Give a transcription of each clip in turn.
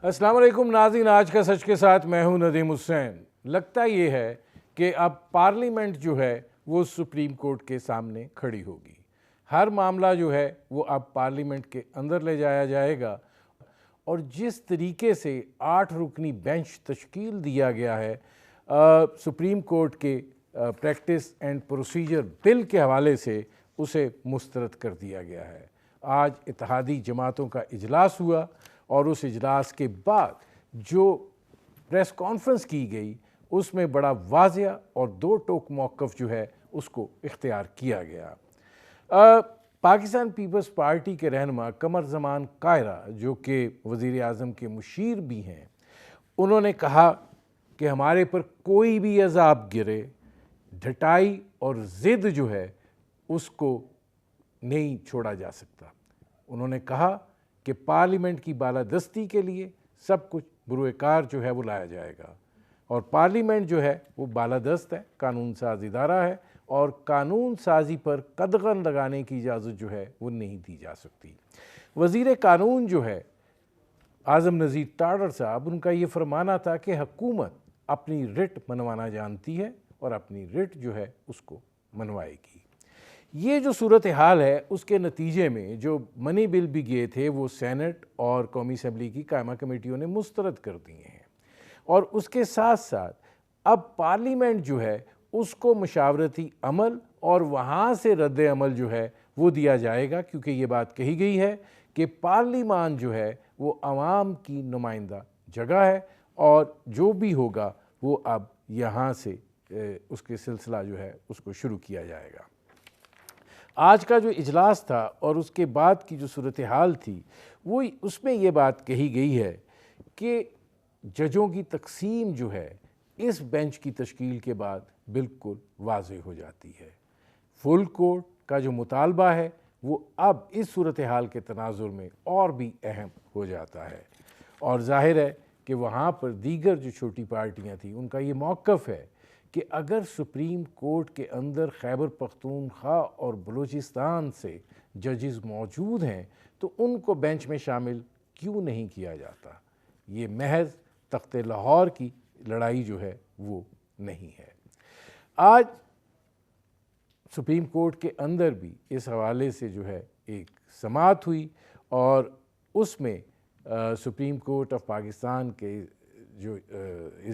अस्सलाम वालेकुम नाज़रीन, आज का सच के साथ मैं हूं नदीम हुसैन। लगता ये है कि अब पार्लियामेंट जो है वो सुप्रीम कोर्ट के सामने खड़ी होगी। हर मामला जो है वो अब पार्लियामेंट के अंदर ले जाया जाएगा और जिस तरीके से 8 रुकनी बेंच तश्कील दिया गया है सुप्रीम कोर्ट के प्रैक्टिस एंड प्रोसीजर बिल के हवाले से, उसे मुस्तरद कर दिया गया है। आज इत्तेहादी जमातों का इजलास हुआ और उस इजलास के बाद जो प्रेस कॉन्फ्रेंस की गई उसमें बड़ा वाज़िया और दो टोक मौक़िफ़ जो है उसको इख्तियार किया गया। पाकिस्तान पीपल्स पार्टी के रहनुमा कमर ज़मान कायरा, जो कि वज़ीर आज़म के मुशीर भी हैं, उन्होंने कहा कि हमारे पर कोई भी अज़ाब गिरे, ढटाई और ज़िद जो है उसको नहीं छोड़ा जा सकता। उन्होंने कहा कि पार्लियामेंट की बालादस्ती के लिए सब कुछ बुरुएकार जो है वो लाया जाएगा और पार्लियामेंट जो है वो बालादस्त है, कानून साज इदारा है और कानून साजी पर कदगन लगाने की इजाज़त जो है वो नहीं दी जा सकती। वज़ीर कानून जो है आज़म नज़ीर ताड़र साहब, उनका ये फरमाना था कि हुकूमत अपनी रिट मनवाना जानती है और अपनी रिट जो है उसको मनवाएगी। ये जो सूरत हाल है उसके नतीजे में जो मनी बिल भी गए थे वो सेनेट और कौमी असम्बली की कायमा कमेटियों ने मुस्तरद कर दिए हैं और उसके साथ साथ अब पार्लियामेंट जो है उसको मशावरती अमल और वहाँ से रद्द अमल जो है वो दिया जाएगा, क्योंकि ये बात कही गई है कि पार्लियामान जो है वो आवाम की नुमाइंदा जगह है और जो भी होगा वो अब यहाँ से उसके सिलसिला जो है उसको शुरू किया जाएगा। आज का जो इजलास था और उसके बाद की जो सूरत हाल थी वो उसमें ये बात कही गई है कि जजों की तकसीम जो है इस बेंच की तश्कील के बाद बिल्कुल वाज़ेह हो जाती है। फुल कोर्ट का जो मुतालबा है वो अब इस सूरत हाल के तनाजुर में और भी अहम हो जाता है और ज़ाहिर है कि वहाँ पर दीगर जो छोटी पार्टियाँ थीं उनका ये मौक़िफ़ है कि अगर सुप्रीम कोर्ट के अंदर खैबर पख्तूनख्वा और बलूचिस्तान से जजेस मौजूद हैं तो उनको बेंच में शामिल क्यों नहीं किया जाता। ये महज तख्ते लाहौर की लड़ाई जो है वो नहीं है। आज सुप्रीम कोर्ट के अंदर भी इस हवाले से जो है एक समाअत हुई और उसमें सुप्रीम कोर्ट ऑफ पाकिस्तान के जो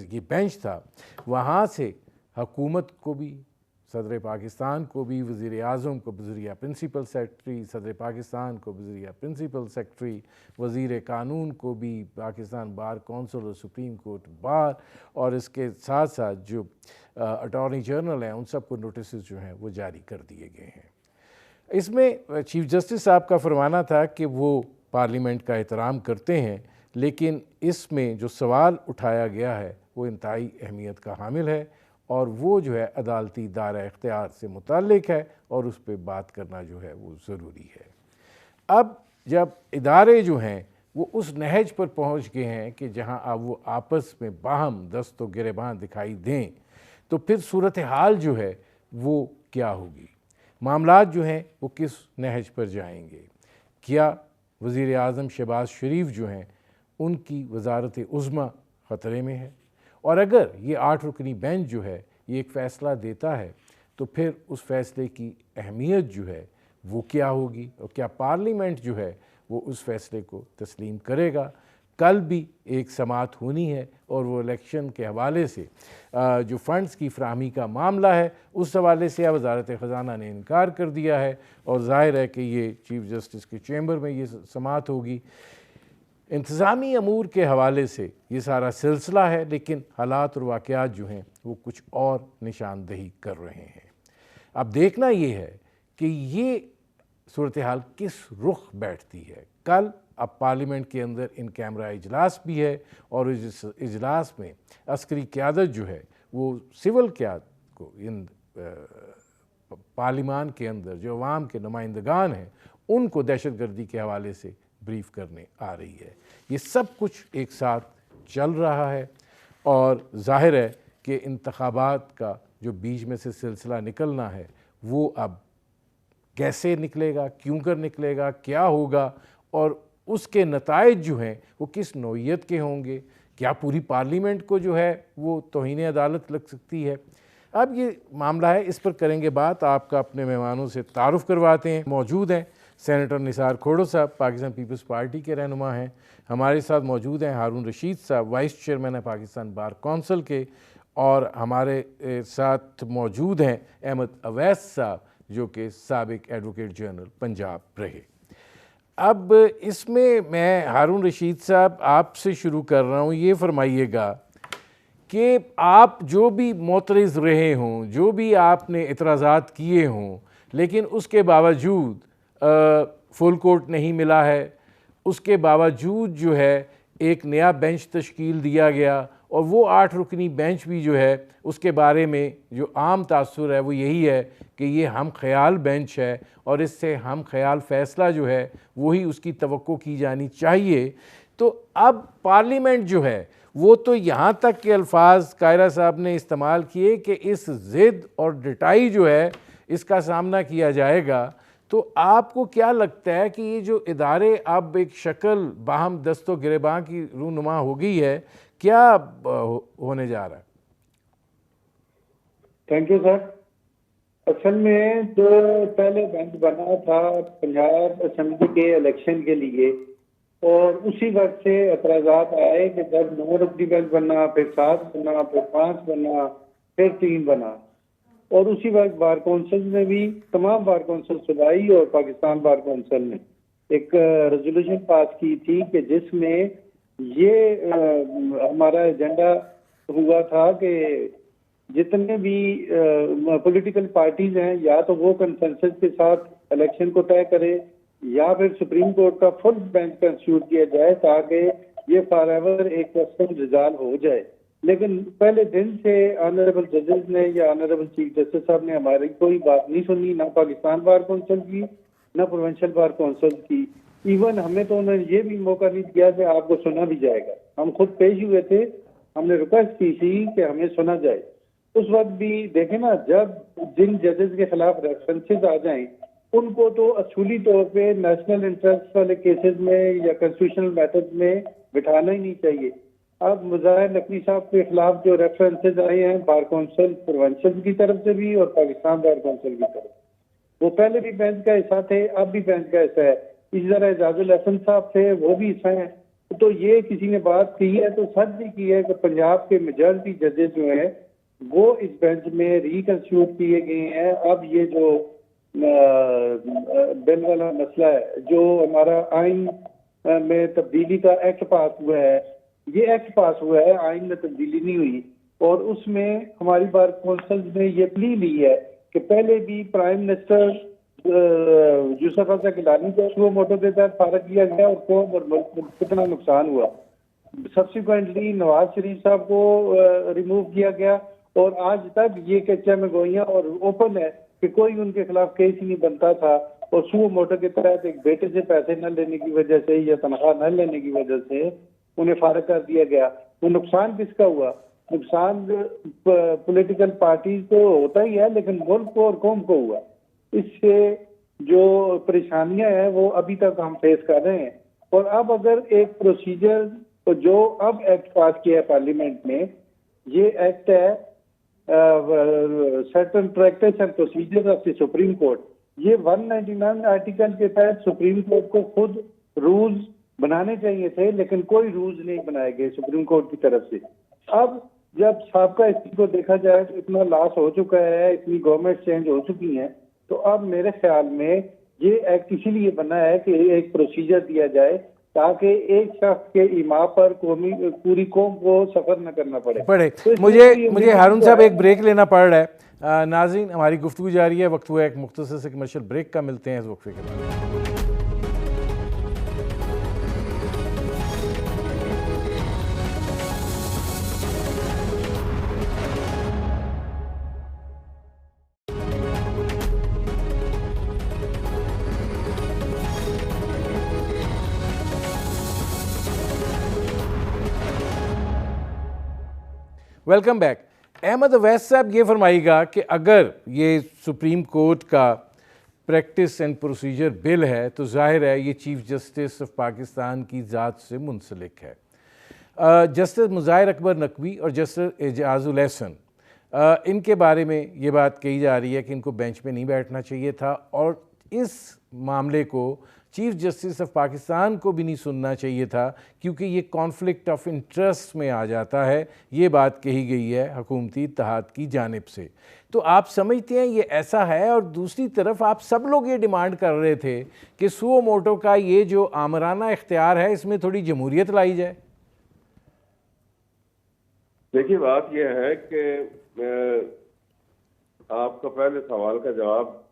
ये बेंच था वहाँ से हुकूमत को भी, सदर पाकिस्तान को भी, वज़ीर आज़म को बज़रिया प्रिंसिपल सेक्रेटरी, सदर पाकिस्तान को बज़रिया प्रिंसिपल सेक्रेटरी, वज़ीर कानून को भी, पाकिस्तान बार कौंसिल और सुप्रीम कोर्ट बार और इसके साथ साथ जो अटॉर्नी जनरल हैं उन सब को नोटिस जो हैं वो जारी कर दिए गए हैं। इसमें चीफ जस्टिस साहब का फरमाना था कि वो पार्लियामेंट का एहतराम करते हैं, लेकिन इसमें जो सवाल उठाया गया है वो इंतहाई अहमियत का हामिल है और वो जो है अदालती दायरा इख्तियार से मुताल्लिक है और उस पर बात करना जो है वो ज़रूरी है। अब जब इदारे जो हैं वो उस नहज पर पहुंच गए हैं कि जहां अब वो आपस में बाहम दस्त व गिरेबान दिखाई दें तो फिर सूरत हाल जो है वो क्या होगी, मामलात जो हैं वो किस नहज पर जाएंगे। क्या वज़ीर आज़म शहबाज शरीफ जो हैं उनकी वज़ारत उज़्मा ख़तरे में है और अगर ये 8 रुकनी बेंच जो है ये एक फ़ैसला देता है तो फिर उस फ़ैसले की अहमियत जो है वो क्या होगी और क्या पार्लियामेंट जो है वो उस फ़ैसले को तस्लीम करेगा। कल भी एक समाअत होनी है और वो इलेक्शन के हवाले से जो फ़ंड्स की फ़राहमी का मामला है उस हवाले से वज़ारत ख़ज़ाना ने इनकार कर दिया है और ज़ाहिर है कि ये चीफ जस्टिस के चैम्बर में ये समाअत होगी। इंतज़ामी अमूर के हवाले से ये सारा सिलसिला है, लेकिन हालात और वाक़यात जो हैं वो कुछ और निशानदही कर रहे हैं। अब देखना ये है कि ये सूरत हाल किस रुख बैठती है। कल अब पार्लियामेंट के अंदर इन कैमरा इजलास भी है और इस इजलास में अस्करी क़यादत जो है वो सिविल क़यादत को इन पार्लियामान के अंदर जो अवाम के नुमाइंदगान हैं उनको दहशतगर्दी के हवाले से ब्रीफ करने आ रही है। ये सब कुछ एक साथ चल रहा है और ज़ाहिर है कि इंतखाबात का जो बीच में से सिलसिला निकलना है वो अब कैसे निकलेगा, क्यों कर निकलेगा, क्या होगा और उसके नताइज जो हैं वो किस नौइयत के होंगे, क्या पूरी पार्लियामेंट को जो है वो तौहीन अदालत लग सकती है। अब ये मामला है, इस पर करेंगे बात। आपका अपने मेहमानों से तारुफ़ करवाते हैं। मौजूद हैं सेनेटर निसार खोड़ो साहब, पाकिस्तान पीपल्स पार्टी के रहनुमा हैं। हमारे साथ मौजूद हैं हारून रशीद साहब, वाइस चेयरमैन है पाकिस्तान बार कौंसिल के, और हमारे साथ मौजूद हैं अहमद अवैस साहब जो कि साबिक एडवोकेट जनरल पंजाब रहे। अब इसमें मैं हारून रशीद साहब आपसे शुरू कर रहा हूँ। ये फरमाइएगा कि आप जो भी मोतरज़ रहे हों, जो भी आपने इतराज़ात किए हों, लेकिन उसके बावजूद फुल कोर्ट नहीं मिला है, उसके बावजूद जो है एक नया बेंच तश्कील दिया गया, और वो 8 रुकनी बेंच भी जो है उसके बारे में जो आम तासुर है वो यही है कि ये हम ख्याल बेंच है और इससे हम ख्याल फ़ैसला जो है वही उसकी तवक्को की जानी चाहिए। तो अब पार्लियामेंट जो है वो तो यहाँ तक के अल्फाज कायरा साहब ने इस्तेमाल किए कि इस ज़िद और डटाई जो है इसका सामना किया जाएगा। तो आपको क्या लगता है कि ये जो इदारे अब एक शक्ल बाहम दस्तो गिरेबां की रूनुमा हो गई है, क्या होने जा रहा है? Thank you sir. असल में जो पहले बेंच बना था पंजाब असेंबली के इलेक्शन के लिए, और उसी वक्त से एतराज़ात आए कि जब 9 रुकनी बेंच बना, फिर 7 बना, फिर 5 बना, फिर 3 बना, और उसी वक्त बार कौंसिल ने भी, तमाम बार कौंसिल सूबाई और पाकिस्तान बार कौंसिल ने एक रेजोल्यूशन पास की थी कि जिसमें ये हमारा एजेंडा हुआ था कि जितने भी पॉलिटिकल पार्टीज हैं या तो वो कंसेंसस के साथ इलेक्शन को तय करे या फिर सुप्रीम कोर्ट का फुल बेंच कंस्टिट्यूट किया जाए ताकि ये फॉरएवर एक क्वेश्चन रिजॉल्व हो जाए। लेकिन पहले दिन से ऑनरेबल जजेस ने या ऑनरेबल चीफ जस्टिस साहब ने हमारी कोई बात नहीं सुनी, ना पाकिस्तान बार कौंसिल की, ना प्रोविंशियल बार कौंसिल की। इवन हमें तो उन्होंने ये भी मौका नहीं दिया कि आपको सुना भी जाएगा। हम खुद पेश हुए थे, हमने रिक्वेस्ट की थी कि हमें सुना जाए। उस वक्त भी देखें ना, जब जिन जजेस के खिलाफ रेफरेंसेस आ जाएं उनको तो असूली तौर पे नेशनल इंटरेस्ट वाले केसेस में या कॉन्स्टिट्यूशनल मेथड में बिठाना ही नहीं चाहिए। अब मुजाहिर नकवी साहब के खिलाफ जो रेफरेंसेस आए हैं बार कौंसिल प्रोविंशियल की तरफ से भी और पाकिस्तान बार कौंसिल की तरफ, वो पहले भी बेंच का हिस्सा थे, अब भी बेंच का हिस्सा है। इसी तरह एजाजुल हसन साहब थे, वो भी हिस्सा हैं। तो ये किसी ने बात की है तो सच भी की है कि पंजाब के मेजॉरिटी जजेस जो हैं वो इस बेंच में रिकंस्टिट्यूट किए गए हैं। अब ये जो बिल वाला मसला है, जो हमारा आइन में तब्दीली का एक्ट पास हुआ है, ये एक्ट पास हुआ है, आइन में तब्दीली नहीं हुई, और उसमें हमारी बार कौंसिल ने ये प्ली ली है कि पहले भी प्राइम मिनिस्टर यूसुफ हसन गिलानी को सुओ मोटो के तहत फारग किया गया और कौम और मुल्क को कितना नुकसान हुआ। सब्सिक्वेंटली नवाज शरीफ साहब को रिमूव किया गया, और आज तक ये कच्चा में गोइयां और ओपन है कि कोई उनके खिलाफ केस ही नहीं बनता था, और सुओ मोटो के तहत एक बेटे से पैसे न लेने की वजह से या तनख्वाह न लेने की वजह से उन्हें फारग कर दिया गया। वो नुकसान किसका हुआ? नुकसान पॉलिटिकल पार्टीज को होता ही है, लेकिन मुल्क को और कौम को हुआ। इससे जो परेशानियां हैं वो अभी तक हम फेस कर रहे हैं। और अब अगर एक प्रोसीजर जो अब एक्ट पास किया है पार्लियामेंट में, ये एक्ट है certain practice and procedure of the supreme court, ये 199 आर्टिकल के तहत सुप्रीम कोर्ट को खुद रूल्स बनाने चाहिए थे, लेकिन कोई रूल्स नहीं बनाए गए सुप्रीम कोर्ट की तरफ से। अब जब साबका स्थिति को देखा जाए तो इतना लॉस हो चुका है, इतनी गवर्नमेंट चेंज हो चुकी है, तो अब मेरे ख्याल में ये एक्ट इसीलिए बना है कि एक प्रोसीजर दिया जाए ताकि एक शख्स के इमा पर पूरी कौम को सफर न करना पड़े। तो मुझे हारून साहब एक ब्रेक लेना पड़ रहा है। नाज़रीन, हमारी गुफ्तगू जारी है, वक्त हुआ एक मुख्तसर से कमर्शियल ब्रेक का, मिलते हैं इस वक्फे के बाद। Welcome back. अहमद अवैस साहब, ये फरमाइएगा कि अगर ये सुप्रीम कोर्ट का प्रैक्टिस एंड प्रोसीजर बिल है तो जाहिर है ये चीफ जस्टिस ऑफ पाकिस्तान की ज़ात से मुंसलिक है। जस्टिस मुज़ाहिर अकबर नकवी और जस्टिस एजाजुल एहसन, इनके बारे में ये बात कही जा रही है कि इनको बेंच पे नहीं बैठना चाहिए था और इस मामले को चीफ जस्टिस ऑफ पाकिस्तान को भी नहीं सुनना चाहिए था क्योंकि ये कॉन्फ्लिक्ट ऑफ इंटरेस्ट में आ जाता है। ये बात कही गई है हुकूमती इत्तेहाद की जानिब से। तो आप समझते हैं ये ऐसा है? और दूसरी तरफ आप सब लोग ये डिमांड कर रहे थे कि सुओ मोटो का ये जो आमराना इख्तियार है इसमें थोड़ी जमहूरियत लाई जाए। देखिए, बात यह है कि आपका पहले सवाल का जवाब,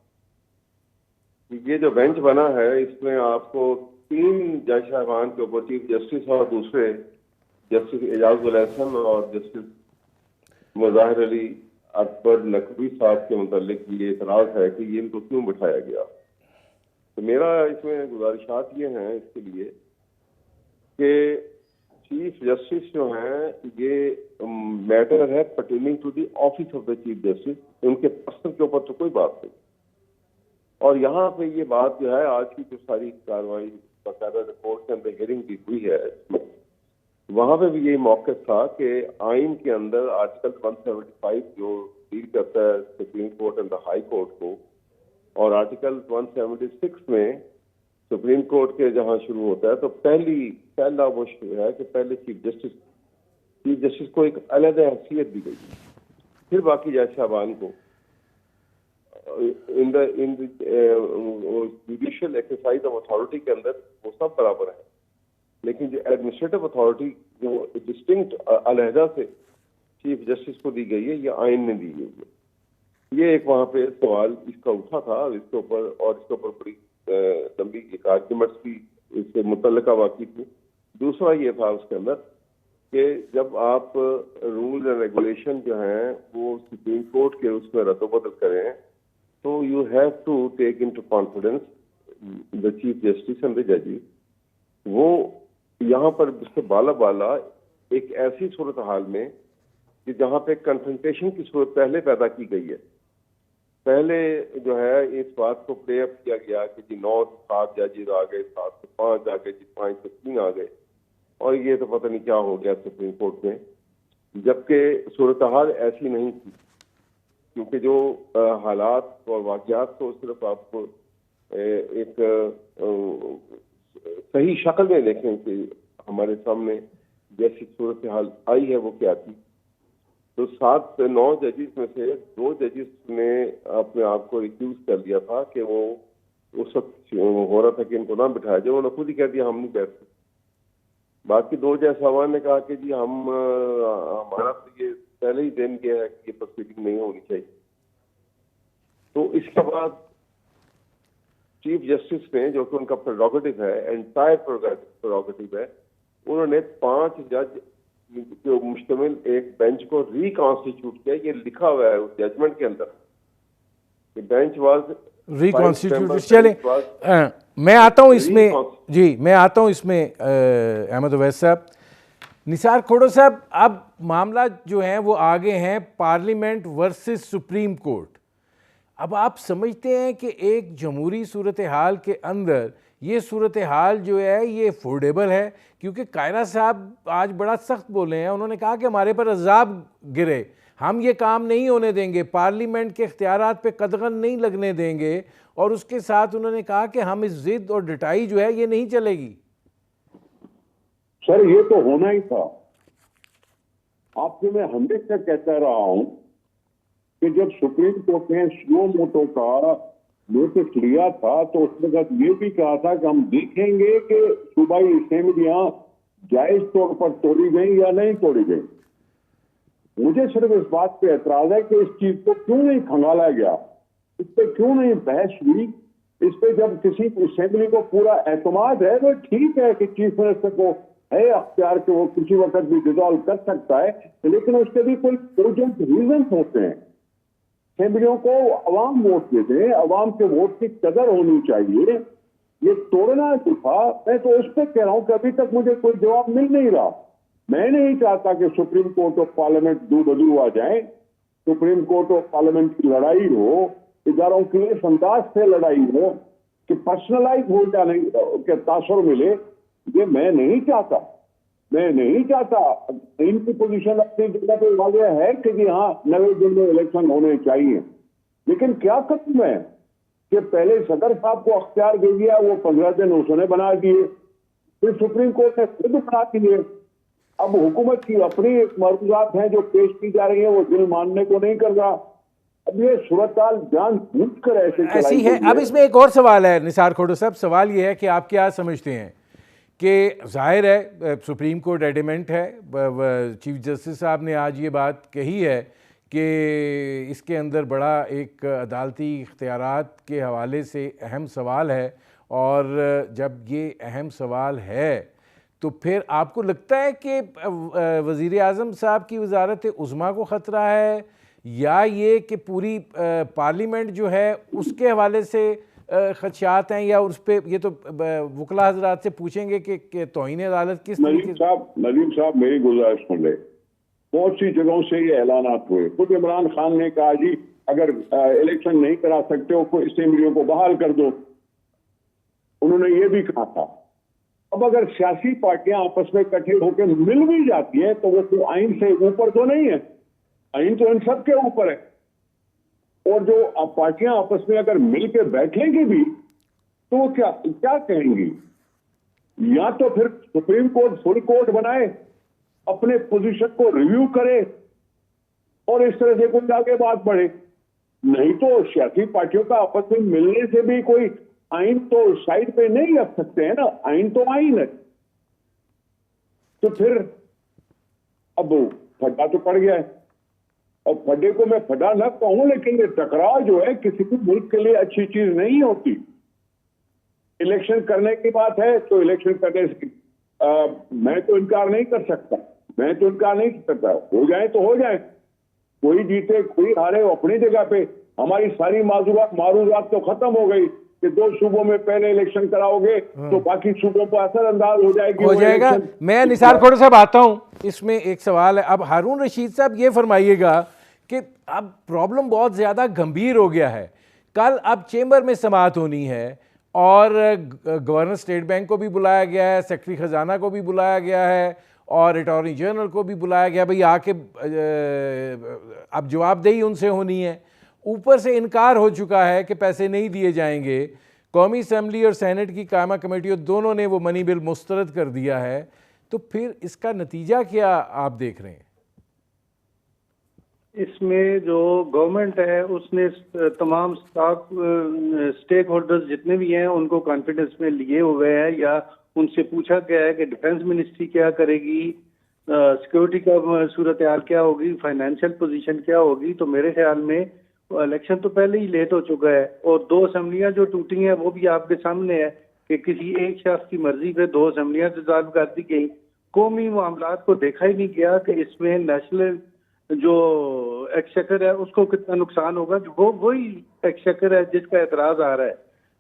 ये जो बेंच बना है इसमें आपको 3 जज साहबान के ऊपर, चीफ जस्टिस और दूसरे जस्टिस एजाजुल एहसन और जस्टिस मुज़ाहिर अली अकबर नकवी साहब के मुतालिक ये एतराज़ है कि ये इनको क्यों बिठाया गया। तो मेरा इसमें गुजारिशात ये हैं इसके लिए कि चीफ जस्टिस जो हैं ये मैटर है pertaining to the office of the chief justice, उनके पर्सन के ऊपर तो कोई बात नहीं। और यहाँ पे ये बात जो है, आज की जो सारी कार्रवाई बाकायदा रिपोर्ट के अंदर हियरिंग भी हुई है, वहां पे भी यही मौक़िफ़ था कि आइन के अंदर आर्टिकल 175 जो डील करता है supreme court and the high court को, और आर्टिकल 176 में सुप्रीम कोर्ट के जहां शुरू होता है तो पहला वो है कि पहले चीफ जस्टिस को एक अलग हैसियत दी गई, फिर बाकी जज साहबान को in the judicial exercise of authority के अंदर वो सब बराबर है। लेकिन जो एडमिनिस्ट्रेटिव अथॉरिटी जो डिस्टिंक्ट अलहदा से चीफ जस्टिस को दी गई है, ये आइन में दी गई है। ये एक वहां पे सवाल इसका उठा था, इसके ऊपर बड़ी लंबी एक आर्ग्यूमेंट्स भी इससे मुतल्लिका वाक़ई थी। दूसरा ये था उसके अंदर कि जब आप रूल्स एंड रेगुलेशन जो हैं वो सुप्रीम कोर्ट के उसमें रद्द-ओ-बदल करें तो you have to take into confidence the chief justice and the जजेस। वो यहाँ पर उससे बाला एक ऐसी सूरत हाल में कि जहाँ पे कन्फ्रंटेशन की सूरत पहले पैदा की गई है, पहले जो है इस बात को प्ले अप किया गया कि जी 9 से 7 जजेस आ गए, 7 से 5 आ गए, जी 5 से 3 आ गए, और ये तो पता नहीं क्या हो गया सुप्रीम कोर्ट में, जबकि सूरत हाल ऐसी नहीं थी। क्योंकि जो हालात और वाक़यात तो सिर्फ आपको एक सही शक्ल में देखें कि हमारे सामने जैसी सूरत हाल आई है वो क्या थी। तो 7 से 9 जजेस में से 2 जजेस ने अपने आप को रिक्यूज कर दिया था कि वो उस वक्त हो रहा था कि इनको ना बिठाया जाए, उन्होंने खुद ही कह दिया हम नहीं बैठते। बाकी 2 जज साहबान ने कहा कि जी हमारा तो ये पहले ही दिन गया है कि ये प्रोसीडिंग नहीं होनी चाहिए। तो इसके बाद चीफ जस्टिस ने, जो कि उनका प्रेरोगेटिव है, एंटायर प्रेरोगेटिव है, उन्होंने 5 जज जो मुश्तमिल एक बेंच को रिकॉन्स्टिट्यूट किया। ये लिखा हुआ है उस जजमेंट के अंदर कि बेंच वाज रिकॉन्स्टिट्यूट। चले मैं आता हूँ इसमें अहमद अवैस साहब, निसार खोड़ो साहब, अब मामला जो है वो आगे हैं पार्लियामेंट वर्सेस सुप्रीम कोर्ट। अब आप समझते हैं कि एक जमहूरी सूरत हाल के अंदर ये सूरत हाल जो है ये अफोर्डेबल है? क्योंकि कायरा साहब आज बड़ा सख्त बोले हैं, उन्होंने कहा कि हमारे पर अजाब गिरे, हम ये काम नहीं होने देंगे, पार्लियामेंट के इख्तियारात पे कदगन नहीं लगने देंगे, और उसके साथ उन्होंने कहा कि हम इस जिद और डटाई जो है ये नहीं चलेगी। सर ये तो होना ही था। आपको मैं हमेशा कहता रहा हूं कि जब सुप्रीम कोर्ट ने सुओ मोटो का नोटिस लिया था तो उस वक्त ये भी कहा था कि हम देखेंगे कि सूबाई असेंबलियां जायज तौर पर तोड़ी गई या नहीं तोड़ी गई। मुझे सिर्फ इस बात पे एतराज है कि इस चीज को क्यों नहीं खंगाला गया, इस पे क्यों नहीं बहस हुई। इस पे जब किसी असेंबली को पूरा एतमाद है वो ठीक है कि चीफ मिनिस्टर को है अख्तियार के वो किसी वक्त भी डिसॉल्व कर सकता है, लेकिन उसके भी कोई कोजेंट रीजन होते हैं। असेंबलियों को अवाम वोट देते हैं, अवाम के वोट की कदर होनी चाहिए। ये तोड़ना जो था, मैं तो उस पर कह रहा हूं कि अभी तक मुझे कोई जवाब मिल नहीं रहा। मैं नहीं चाहता कि सुप्रीम कोर्ट ऑफ पार्लियामेंट दो बदलू आ जाए, सुप्रीम कोर्ट ऑफ पार्लियामेंट की लड़ाई हो, इदारों की इस अंदाज से लड़ाई हो कि पर्सनलाइज हो जाने के तासर मिले, ये मैं नहीं चाहता। मैं नहीं चाहता। इनकी पोजीशन अपनी जगह पे वाले है कि जी हाँ 90 दिन में इलेक्शन होने चाहिए, लेकिन क्या करूं मैं कि पहले सदर साहब को अख्तियार दे दिया, वो 15 दिन उसने बना दिए, फिर सुप्रीम कोर्ट ने खुद बना दिए। अब हुकूमत की अपनी एक मर्ज़ात हैं जो पेश की जा रही है, वो दिल मानने को नहीं कर रहा। अब ये सूरत-हाल जानबूझ कर ऐसे ऐसी है। अब इसमें एक और सवाल है निसार खोड़ो साहब, सवाल ये है कि आप क्या समझते हैं कि जाहिर है सुप्रीम कोर्ट एडमेंट है, चीफ जस्टिस साहब ने आज ये बात कही है कि इसके अंदर बड़ा एक अदालती इख्तियारात के हवाले से अहम सवाल है, और जब ये अहम सवाल है तो फिर आपको लगता है कि वज़ीर आज़म साहब की वज़ारत उज़्मा को ख़तरा है, या ये कि पूरी पार्लियामेंट जो है उसके हवाले से खदशात हैं, या उस पर ये तो वकला हजरात से पूछेंगे कि तौहीन अदालत किस तरीके से। नदीम साहब मेरी गुजारिश सुन ले। बहुत सी जगहों से ये ऐलानात हुए, खुद इमरान खान ने कहा जी अगर इलेक्शन नहीं करा सकते हो तो असेंबलियों को बहाल कर दो, उन्होंने ये भी कहा था। अब अगर सियासी पार्टियां आपस में इकट्ठे होकर मिल भी जाती है तो वो तो आइन से ऊपर तो नहीं है, आइन तो इन सब के ऊपर है। और जो पार्टियां आपस में अगर मिल के बैठेंगी भी तो वो क्या क्या कहेंगी? या तो फिर सुप्रीम कोर्ट फुल कोर्ट बनाए, अपने पोजीशन को रिव्यू करे और इस तरह से कुछ आगे बात बढ़े। नहीं तो सियासी पार्टियों का आपस में मिलने से भी कोई आइन तो साइड पे नहीं रख सकते हैं ना, आइन तो आइन है। तो फिर अब फड्डा तो पड़ गया है, और फड्डे को मैं फड्डा न कहूं, लेकिन ये टकराव जो है किसी भी मुल्क के लिए अच्छी चीज नहीं होती। इलेक्शन करने की बात है तो इलेक्शन करने से मैं तो इनकार नहीं कर सकता, मैं तो इनकार नहीं कर सकता। हो जाए तो हो जाए, कोई जीते कोई हारे अपनी जगह पे। हमारी सारी मारूजात तो खत्म हो गई कि 2 सूबों में पहले इलेक्शन कराओगे तो बाकी सूबों पर असरअंदाज हो जाएगी, हो जाएगा। मैं निसार खोड़ो साहब आता हूं, इसमें एक सवाल है। अब हारून रशीद साहब ये फरमाइएगा कि अब प्रॉब्लम बहुत ज़्यादा गंभीर हो गया है। कल अब चेंबर में समाअत होनी है और गवर्नर स्टेट बैंक को भी बुलाया गया है, सेक्रेटरी ख़जाना को भी बुलाया गया है और अटॉर्नी जनरल को भी बुलाया गया। भाई आके अब जवाबदेही उनसे होनी है। ऊपर से इनकार हो चुका है कि पैसे नहीं दिए जाएंगे। कौमी असम्बली और सेनेट की कायमा कमेटियों दोनों ने वो मनी बिल मुस्तरद कर दिया है। तो फिर इसका नतीजा क्या आप देख रहे हैं? इसमें जो गवर्नमेंट है उसने तमाम स्टेक होल्डर्स जितने भी हैं उनको कॉन्फिडेंस में लिए हुए हैं, या उनसे पूछा गया है कि डिफेंस मिनिस्ट्री क्या करेगी, सिक्योरिटी का सूरत हाल क्या होगी, फाइनेंशियल पोजीशन क्या होगी। तो मेरे ख्याल में इलेक्शन तो पहले ही लेट हो चुका है, और 2 असेंबलियां जो टूटी हैं वो भी आपके सामने है कि किसी एक शख्स की मर्जी पे 2 असेंबलियां डिसॉल्व कर दी गई। कौमी मामलात को देखा ही नहीं गया कि इसमें नेशनल जो एक्सचेकर है उसको कितना नुकसान होगा। वो वही एक्सचेकर है जिसका एतराज आ रहा है।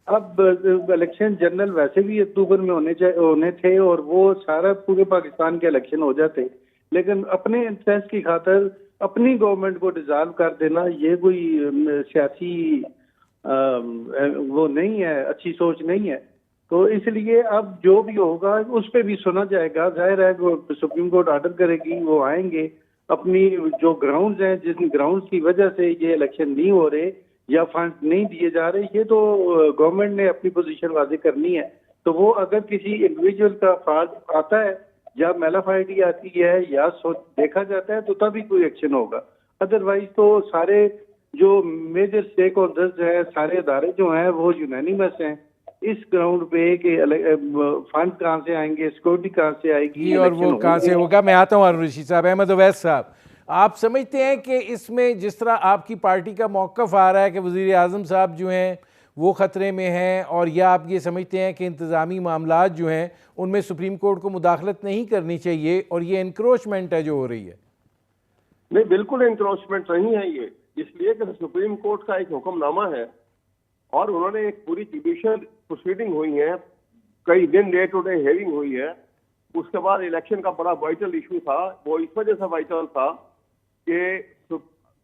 अब इलेक्शन जनरल वैसे भी अक्टूबर में होने थे और वो सारा पूरे पाकिस्तान के इलेक्शन हो जाते, लेकिन अपने इंटरेस्ट की खातिर अपनी गवर्नमेंट को डिसॉल्व कर देना ये कोई सियासी वो नहीं है, अच्छी सोच नहीं है। तो इसलिए अब जो भी होगा उस पर भी सुना जाएगा। जाहिर है सुप्रीम कोर्ट ऑर्डर करेगी, वो आएंगे अपनी जो ग्राउंड्स हैं, जिन ग्राउंड्स की वजह से ये इलेक्शन नहीं हो रहे या फंड नहीं दिए जा रहे, ये तो गवर्नमेंट ने अपनी पोजीशन वाज़ेह करनी है। तो वो अगर किसी इंडिविजुअल का फॉल्ट आता है या मेलाफाइडी आती है या देखा जाता है तो तभी कोई एक्शन होगा। अदरवाइज तो सारे जो मेजर स्टेक होल्डर्स हैं, सारे अदारे जो हैं वो यूनानिमस हैं इस ग्राउंड पे कि फंड कहाँ से आएंगे, सिक्योरिटी कहाँ से आएगी और वो कहाँ से होगा। मैं आता हूँ हारून रशीद साहब। अहमद अवैस साहब, आप समझते हैं कि इसमें जिस तरह आपकी पार्टी का मौक़िफ़ आ रहा है कि वज़ीर आज़म साहब जो हैं वो ख़तरे में हैं, और या आप ये समझते हैं कि इंतज़ामी मामलात जो हैं उनमें सुप्रीम कोर्ट को मुदाखलत नहीं करनी चाहिए और ये इंक्रोचमेंट है जो हो रही है? नहीं, बिल्कुल इंक्रोचमेंट नहीं है ये, इसलिए कि सुप्रीम कोर्ट का एक हुक्मनामा है और उन्होंने एक पूरी जुडिशियल प्रोसीडिंग हुई है, कई दिन डे टू डे हेयरिंग हुई है। उसके बाद इलेक्शन का बड़ा वाइटल इशू था। वो इस वजह से वाइटल था कि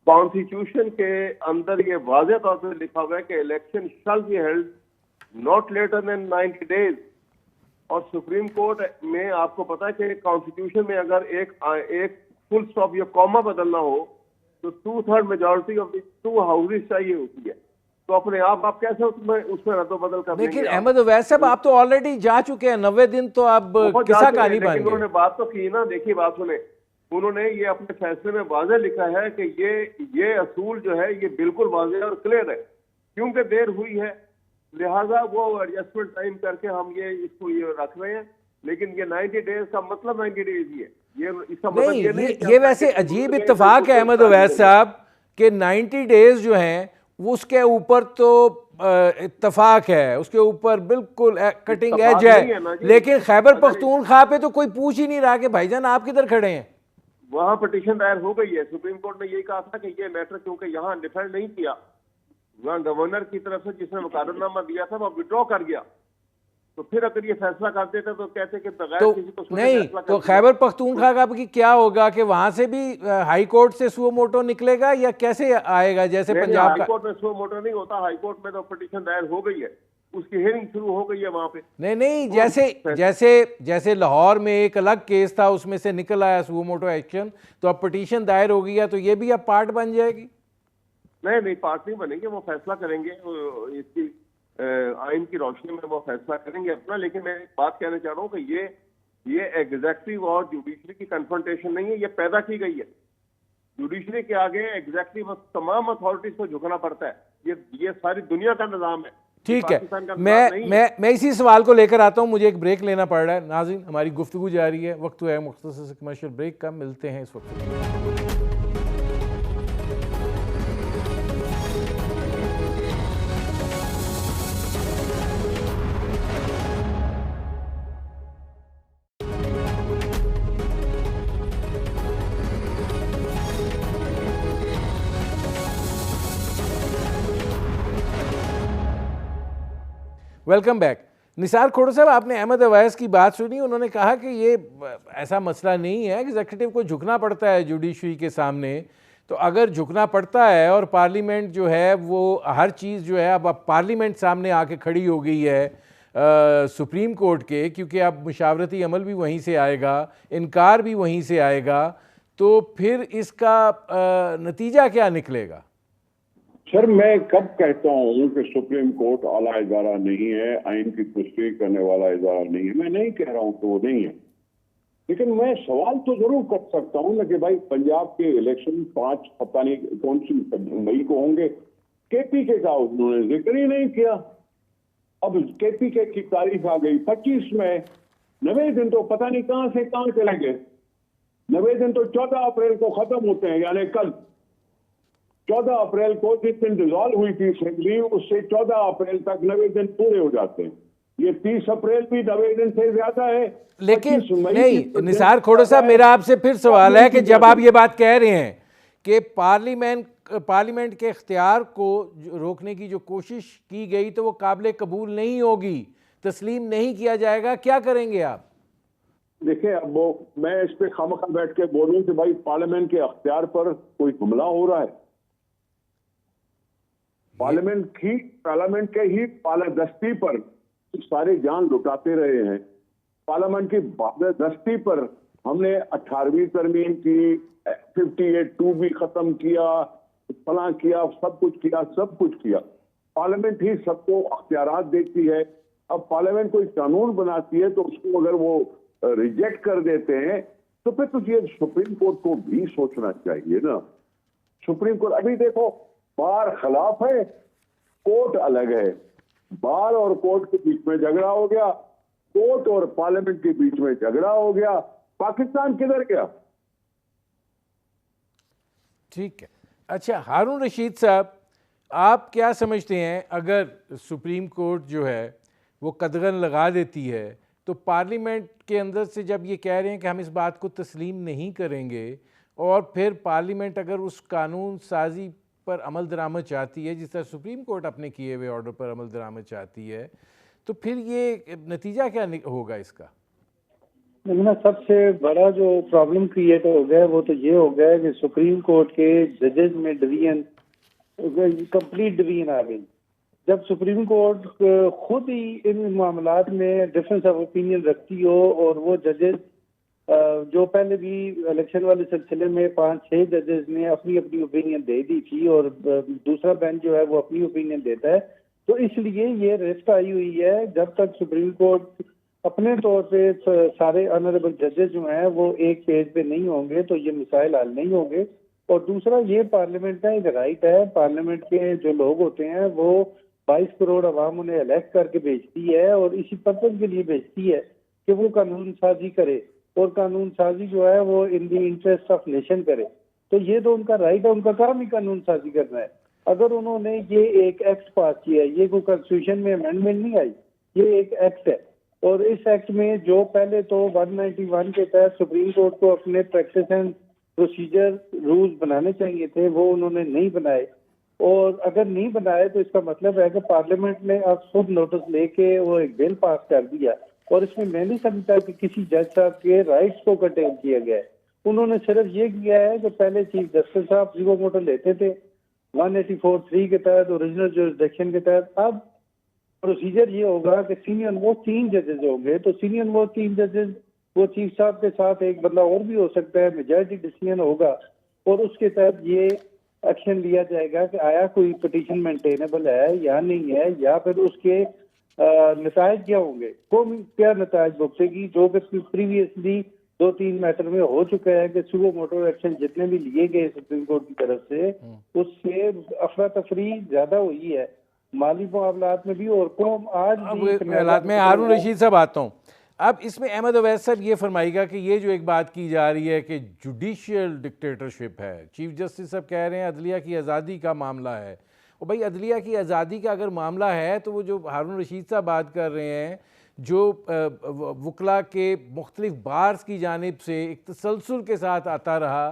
कॉन्स्टिट्यूशन के अंदर ये वाज़ेह तौर पर लिखा हुआ है कि election shall be held not later than 90 days. और सुप्रीम कोर्ट में आपको पता है कि कॉन्स्टिट्यूशन में अगर एक फुल स्टॉप या कॉमा बदलना हो तो 2/3 मेजोरिटी ऑफ द 2 हाउसेज चाहिए होती है। तो अपने आप कैसे उसमें रद्दोबदल कर लेकिन देंगे आप? अहमद अवैस साहब, आप तो ऑलरेडी जा चुके हैं, 90 दिन तो अब बहुत किस्सा ज्यादा कहानी लेकिन बन उन्होंने गई। बात तो की ना। देखिए बात सुने, उन्होंने ये अपने फैसले में वाज़ेह लिखा है कि ये असूल जो है ये बिल्कुल वाज़ेह और क्लियर है। क्योंकि देर हुई है लिहाजा वो एडजस्टमेंट टाइम करके हम इसको रख रहे हैं। लेकिन ये 90 डेज का मतलब 90 डेज ही है। ये इसका मतलब नहीं, ये नहीं ये वैसे अजीब इत्तेफाक है अहमद अवैस साहब कि 90 डेज जो हैं वो उसके ऊपर तो इत्तेफाक है, उसके ऊपर बिल्कुल कटिंग एज है, लेकिन खैबर पख्तूनख्वा पे तो कोई पूछ ही नहीं रहा कि भाईजान आप किधर खड़े हैं। वहां पिटीशन दायर हो गई है। सुप्रीम कोर्ट ने यही कहा था कि ये मैटर क्योंकि यहाँ डिफेंड नहीं किया, वहां गवर्नर की तरफ से जिसने मुकर्ररनामा दिया था वो विड्रॉ कर गया। तो फिर अगर ये फैसला कर देते तो कहते कि बगैर तो किसी को सुने नहीं, फैसला कर तो दिया। खैबर पख्तूनख्वा का की क्या होगा कि वहां से भी हाई कोर्ट से सुओ मोटो निकलेगा या कैसे आएगा? जैसे पंजाब हाई का कोर्ट में सुओ मोटो नहीं होता। हाई कोर्ट में तो पिटीशन दायर हो गई है, उसकी हियरिंग शुरू हो गई है वहां पे। नहीं, जैसे लाहौर में एक अलग केस था, उसमें से निकल आया सुओ मोटो एक्शन, तो अब पिटीशन दायर हो गई है, तो ये भी अब पार्ट बन जाएगी। नहीं, पार्ट नहीं बनेंगे, वो फैसला करेंगे इसकी आइन की रोशनी में वो फैसला करेंगे अपना। लेकिन मैं एक बात कहना चाह रहा हूँ कि ये एग्जेक्टिव और जुडिशरी की कन्फ्रंटेशन नहीं है, ये पैदा की गई है। जुडिशरी के आगे एग्जेक्टिव तमाम अथॉरिटीज को झुकना पड़ता है। ये सारी दुनिया का निजाम है। ठीक है, पाकिस्तान का निजाम नहीं है। मैं इसी सवाल को लेकर आता हूं, मुझे एक ब्रेक लेना पड़ रहा है। नाज़रीन, हमारी गुफ्तगू जारी है, वक्त हुआ है मुख्तसर से कमर्शियल ब्रेक का। मिलते हैं इस वक्त। Welcome back. निसार खोड़र साहब, आपने अहमद अवैस की बात सुनी। उन्होंने कहा कि ये ऐसा मसला नहीं है, एग्जीक्यूटिव को झुकना पड़ता है जुडिशरी के सामने। तो अगर झुकना पड़ता है और पार्लियामेंट जो है वो हर चीज़ जो है अब पार्लियामेंट सामने आके खड़ी हो गई है सुप्रीम कोर्ट के, क्योंकि अब मुशावरती अमल भी वहीं से आएगा, इनकार भी वहीं से आएगा, तो फिर इसका नतीजा क्या निकलेगा? सर, मैं कब कहता हूँ कि सुप्रीम कोर्ट आला इदारा नहीं है, आइन की पुष्टि करने वाला इदारा नहीं है? मैं नहीं कह रहा हूँ कि वो नहीं है, लेकिन मैं सवाल तो जरूर कर सकता हूँ ना कि भाई पंजाब के इलेक्शन 5 पता नहीं कौन सी मई को होंगे, केपीके का उन्होंने जिक्र ही नहीं किया। अब केपीके की तारीख आ गई 25 में, 90 दिन तो पता नहीं कहां से कहां चले गए। 90 दिन तो 14 अप्रैल को खत्म होते हैं, यानी कल 14 अप्रैल को जिस दिन डिसॉल्व हुई थी असेंबली, उससे 14 अप्रैल तक 90 दिन पूरे हो जाते हैं। ये 30 अप्रैल भी 90 दिन से ज्यादा है। लेकिन नहीं, निसार खोड़र साहब, मेरा आपसे फिर सवाल है कि जब आप ये बात कह रहे हैं कि पार्लियामेंट के इख्तियार को रोकने की जो कोशिश की गई तो वो काबिल कबूल नहीं होगी, तस्लीम नहीं किया जाएगा, क्या करेंगे आप? देखिए, अब वो मैं इस पे खामखा बैठ के बोलूं कि भाई पार्लियामेंट के अख्तियार पर कोई हमला हो रहा है। पार्लियामेंट के ही पालादस्ती पर सारे जान लुटाते रहे हैं। पार्लियामेंट की पालादस्ती पर हमने 18वीं तरमीम की, 58(2) भी खत्म किया, फला किया, सब कुछ किया। पार्लियामेंट ही सबको अख्तियारात देती है। अब पार्लियामेंट कोई कानून बनाती है तो उसको अगर वो रिजेक्ट कर देते हैं तो फिर तो ये सुप्रीम कोर्ट को भी सोचना चाहिए ना। सुप्रीम कोर्ट अभी देखो, बार खिलाफ है, कोर्ट अलग है। बार और कोर्ट के बीच में झगड़ा हो गया, कोर्ट और पार्लियामेंट के बीच में झगड़ा हो गया, पाकिस्तान किधर गया? ठीक है। अच्छा, हारून रशीद साहब, आप क्या समझते हैं, अगर सुप्रीम कोर्ट जो है वो कदगन लगा देती है तो पार्लियामेंट के अंदर से जब ये कह रहे हैं कि हम इस बात को तस्लीम नहीं करेंगे, और फिर पार्लियामेंट अगर उस कानून साजी पर अमल दरामद चाहती है, जिस तरह सुप्रीम कोर्ट अपने किए हुए ऑर्डर पर अमल दरामद चाहती है, तो फिर ये नतीजा क्या होगा इसका? लेकिन ना सबसे बड़ा जो प्रॉब्लम क्रिएट हो गया है वो तो ये हो गया है कि सुप्रीम कोर्ट के जजेस में डिवीजन, कंप्लीट डिवीजन आ गई। जब सुप्रीम कोर्ट खुद ही इन मामलात में डिफरेंस ऑफ ओपिनियन रखती हो और वो जजेस जो पहले भी इलेक्शन वाले सिलसिले में 5-6 जजेस ने अपनी अपनी ओपिनियन दे दी थी और दूसरा बेंच जो है वो अपनी ओपिनियन देता है, तो इसलिए ये रिस्क आई हुई है जब तक सुप्रीम कोर्ट अपने तौर पे सारे ऑनरेबल जजेस जो हैं वो एक पेज पे नहीं होंगे तो ये मिसाइल हल नहीं होंगे। और दूसरा ये पार्लियामेंट का एक राइट है, पार्लियामेंट के जो लोग होते हैं वो 22 करोड़ अवाम उन्हें इलेक्ट करके भेजती है और इसी पर्पज के लिए भेजती है कि वो कानून साजी करे और कानून साजी जो है वो इन दी इंटरेस्ट ऑफ नेशन करे। तो ये तो उनका राइट है, उनका काम ही कानून साजी करना है। अगर उन्होंने ये एक एक्ट पास किया, ये कोई कॉन्स्टिट्यूशन में अमेंडमेंट नहीं आई, ये एक एक्ट है और इस एक्ट में जो पहले तो 191 के तहत सुप्रीम कोर्ट को अपने प्रैक्टिस एंड प्रोसीजर रूल्स बनाने चाहिए थे वो उन्होंने नहीं बनाए। और अगर नहीं बनाए तो इसका मतलब है कि पार्लियामेंट ने अब खुद नोटिस लेके वो एक बिल पास कर दिया और इसमें मैं नहीं समझता कि किसी जज साहब के राइट्स को कर्टेल किया गया है। उन्होंने सिर्फ ये किया है कि पहले चीफ जस्टिस साहब रिवो मोटो लेते थे 184(3) के तहत ओरिजिनल जुरिसडिक्शन के तहत। अब प्रोसीजर ये होगा कि सीनियर मोस्ट 3 जजेस होंगे, तो सीनियर मोस्ट 3 जजेस वो चीफ साहब के साथ एक बदला और भी हो सकता है, मेजॉरिटी डिसीजन होगा और उसके तहत ये एक्शन लिया जाएगा कि आया कोई पिटीशन मेंटेनेबल है या नहीं है, या फिर उसके नतायज क्या होंगे, कौन क्या नतायज भुगतेगी। जो कि प्रीवियसली 2-3 मैटर में हो चुका है कि सुबह मोटो एक्शन जितने भी लिए गए सुप्रीम कोर्ट की तरफ से उससे अफरा तफरी ज्यादा हुई है माली मामलात में भी। और कौम आज मैं हारून रशीद साहब आता हूँ। अब इसमें अहमद अवैध साहब ये फरमाइएगा कि ये जो एक बात की जा रही है कि जुडिशियल डिक्टेटरशिप है, चीफ जस्टिस साहब कह रहे हैं अदलिया की आज़ादी का मामला है। और भाई अदलिया की आज़ादी का अगर मामला है तो वो जो हारून रशीद साहब बात कर रहे हैं, जो वकला के मुख्तलिफ बार्स की जानिब से एक तसलसल के साथ आता रहा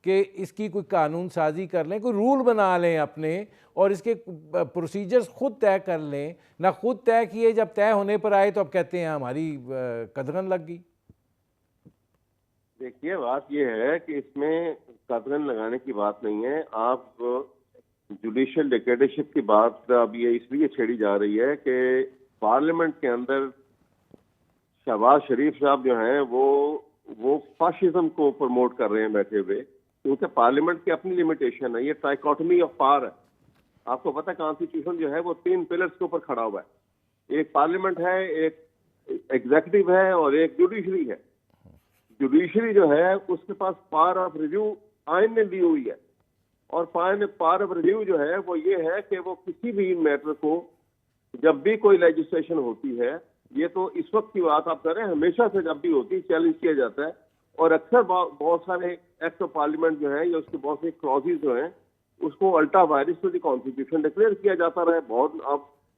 कि इसकी कोई कानून साजी कर लें, कोई रूल बना लें अपने और इसके प्रोसीजर्स खुद तय कर लें, ना खुद तय किए, जब तय होने पर आए तो अब कहते हैं हमारी कदगन लग गई। देखिए बात यह है कि इसमें कदगन लगाने की बात नहीं है। आप जुडिशियल डिक्टेटरशिप की बात अब ये इसलिए छेड़ी जा रही है कि पार्लियामेंट के अंदर शहबाज शरीफ साहब जो हैं वो फाशिज्म को प्रमोट कर रहे हैं बैठे हुए, क्योंकि पार्लियामेंट की अपनी लिमिटेशन है, ये ट्राइकोटमी ऑफ पावर है। आपको पता है कॉन्स्टिट्यूशन जो है वो 3 पिलर्स के ऊपर खड़ा हुआ है, एक पार्लियामेंट है, एक एग्जीक्यूटिव है और एक जुडिशरी है। जुडिशरी जो है उसके पास पावर ऑफ रिव्यू आइन ने दी हुई है और पावर ऑफ रिव्यू जो है वो ये है कि वो किसी भी मैटर को जब भी कोई लेजिस्लेशन होती है, ये तो इस वक्त की बात आप कर रहे हैं, हमेशा से जब भी होती है चैलेंज किया जाता है और अक्सर बहुत सारे एक्ट ऑफ पार्लियामेंट जो है या उसके बहुत से क्लॉजेज जो हैं उसको ultra vires to the constitution declare किया जाता रहा है। बहुत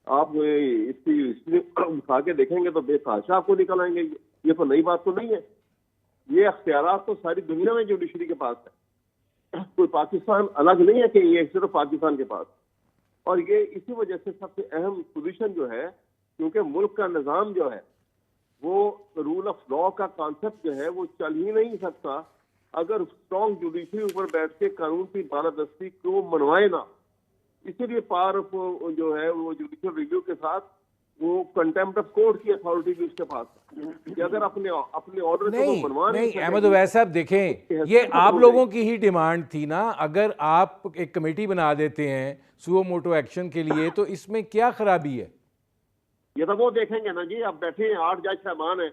आप इसकी उठा के देखेंगे तो बेतहाशा आपको निकल आएंगे। ये तो नई बात तो नहीं है, ये अख्तियारात तो सारी दुनिया में जुडिशरी के पास है, कोई पाकिस्तान अलग नहीं है कि ये सिर्फ पाकिस्तान के पास। और ये इसी वजह से सबसे अहम पोजीशन जो है, क्योंकि मुल्क का निज़ाम जो है वो रूल ऑफ लॉ का कॉन्सेप्ट जो है वो चल ही नहीं सकता अगर स्ट्रॉन्ग जुडिशरी ऊपर बैठ के कानून की बालादस्ती को मनवाए ना। इसीलिए पावर जो है वो जुडिशियल रिव्यू के साथ वो कंटेम्प्ट ऑफ कोर्ट की अथॉरिटी भी उसके पास है कि अगर अपने ऑर्डर को मनवा नहीं अहमद अवैध साहब देखें, ये आप लोगों की ही डिमांड थी ना। अगर आप एक कमेटी बना देते हैं सुओ मोटो एक्शन के लिए तो इसमें क्या खराबी है? ये तो वो देखेंगे ना जी, आप बैठे हैं 8 जज साहबान है,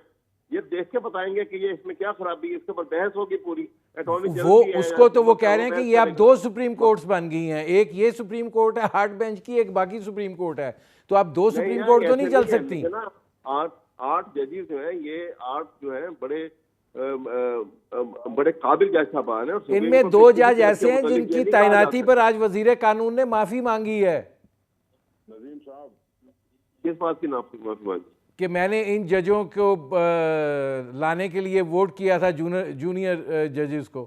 ये देख के बताएंगे कि ये इसमें क्या खराबी है, इसके ऊपर बहस होगी पूरी। वो उसको तो वो कह रहे हैं कि ये अब 2 सुप्रीम कोर्ट्स बन गई हैं, एक ये सुप्रीम कोर्ट है 8 बेंच की, एक बाकी सुप्रीम कोर्ट है, तो अब 2 सुप्रीम कोर्ट तो नहीं चल सकती। 8 जजेस जो है ये 8 जो है बड़े काबिल जज साहबान है। इनमें 2 जज ऐसे हैं जिनकी तैनाती पर आज वजीर कानून ने माफी मांगी है। नजीम साहब किस बात की माफी मांगी? कि मैंने इन जजों को लाने के लिए वोट किया था जूनियर जजेस को।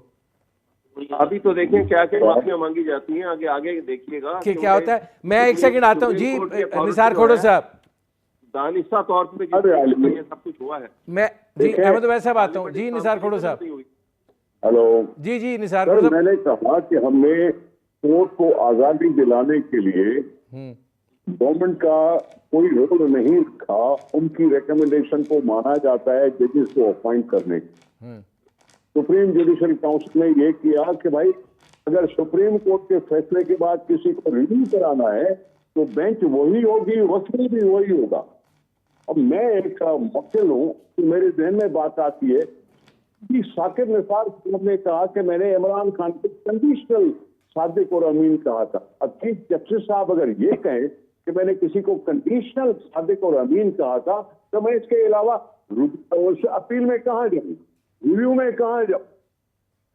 अभी तो देखें क्या क्या माफियां मांगी जाती हैं, आगे आगे देखिएगा कि क्या होता है। मैं एक सेकंड आता हूं जी निसार खोड़ो साहब, दानिशा तौर पे ये सब कुछ हुआ है। जी देखें- अहमद अवैस साहब आता हूँ जी। निसार खोड़ो साहब। हेलो जी निसार सर, खोड़ो साहब। मैंने कहा कि हमें कोर्ट को आजादी दिलाने के लिए गवर्नमेंट का कोई रोल नहीं रखा, उनकी रिकमेंडेशन को माना जाता है जजेस को अपॉइंट करने। सुप्रीम जुडिशल काउंसिल ने ये किया कि भाई अगर सुप्रीम कोर्ट के फैसले के बाद किसी को रिव्यू कराना है तो बेंच वही होगी, वकील भी वही होगा। अब मैं एक वकील हूं तो मेरे जहन में बात आती है कि साकिर निसार साहब ने कहा कि मैंने इमरान खान को कंडीशनल सादिक और अमीन कहा था। अब चीफ जस्टिस साहब अगर ये कहें कि मैंने किसी को कंडीशनल सादिक और अमीन कहा था तो मैं इसके अलावा अपील में कहां जाऊं, रिव्यू में कहां जाऊं?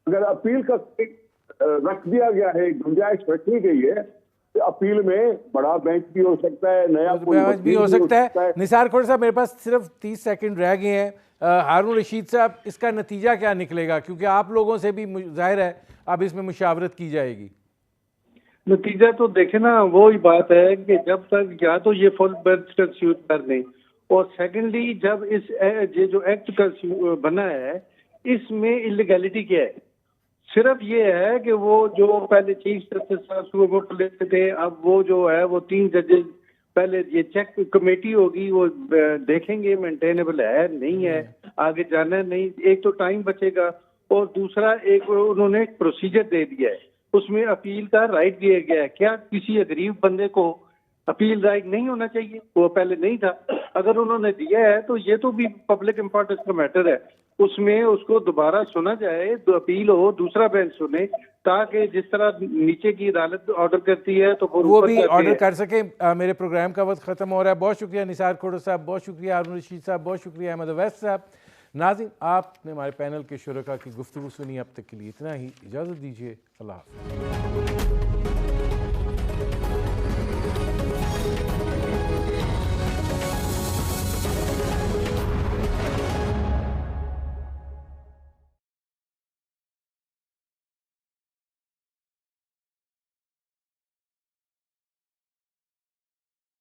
अगर अपील का रख दिया गया है, गुंजाइश रखी गई है, तो अपील में बड़ा बेंच भी हो सकता है, नया कोई बहस भी वकील हो सकता है। निसार खोड़ो साहब मेरे पास सिर्फ 30 सेकंड रह गए हैं। हारून रशीद साहब, इसका नतीजा क्या निकलेगा, क्योंकि आप लोगों से भी जाहिर है अब इसमें मुशावरत की जाएगी। नतीजा तो देखे ना, वो ही बात है कि जब तक या तो ये फुल बेंच कंस्यूट कर दें, और सेकेंडली जब ये जो एक्ट का बना है इसमें इलीगैलिटी क्या है? सिर्फ ये है कि वो जो पहले चीफ जस्टिस साहब वो लेते थे, अब वो जो है वो 3 जजेस पहले ये चेक कमेटी होगी, वो देखेंगे मेंटेनेबल है नहीं है, आगे जाना है नहीं। एक तो टाइम बचेगा, और दूसरा एक उन्होंने एक प्रोसीजर दे दिया है, उसमें अपील का राइट दिया गया है। क्या किसी गरीब बंदे को अपील राइट नहीं होना चाहिए? वो पहले नहीं था, अगर उन्होंने दिया है तो ये तो भी पब्लिक इंपॉर्टेंस का मैटर है, उसमें उसको दोबारा सुना जाए, तो अपील हो, दूसरा बेंच सुने, ताकि जिस तरह नीचे की अदालत ऑर्डर करती है तो वो भी ऑर्डर कर सके। मेरे प्रोग्राम का वक्त खत्म हो रहा है। बहुत शुक्रिया निसार खोड़ो साहब, बहुत शुक्रिया हारून रशीद साहब, बहुत शुक्रिया अहमद अवैस साहब। नाज़रीन, आपने हमारे पैनल के शुरका की गुफ्तगू सुनी। अब तक के लिए इतना ही, इजाज़त दीजिए। अल्लाह हाफ़िज़।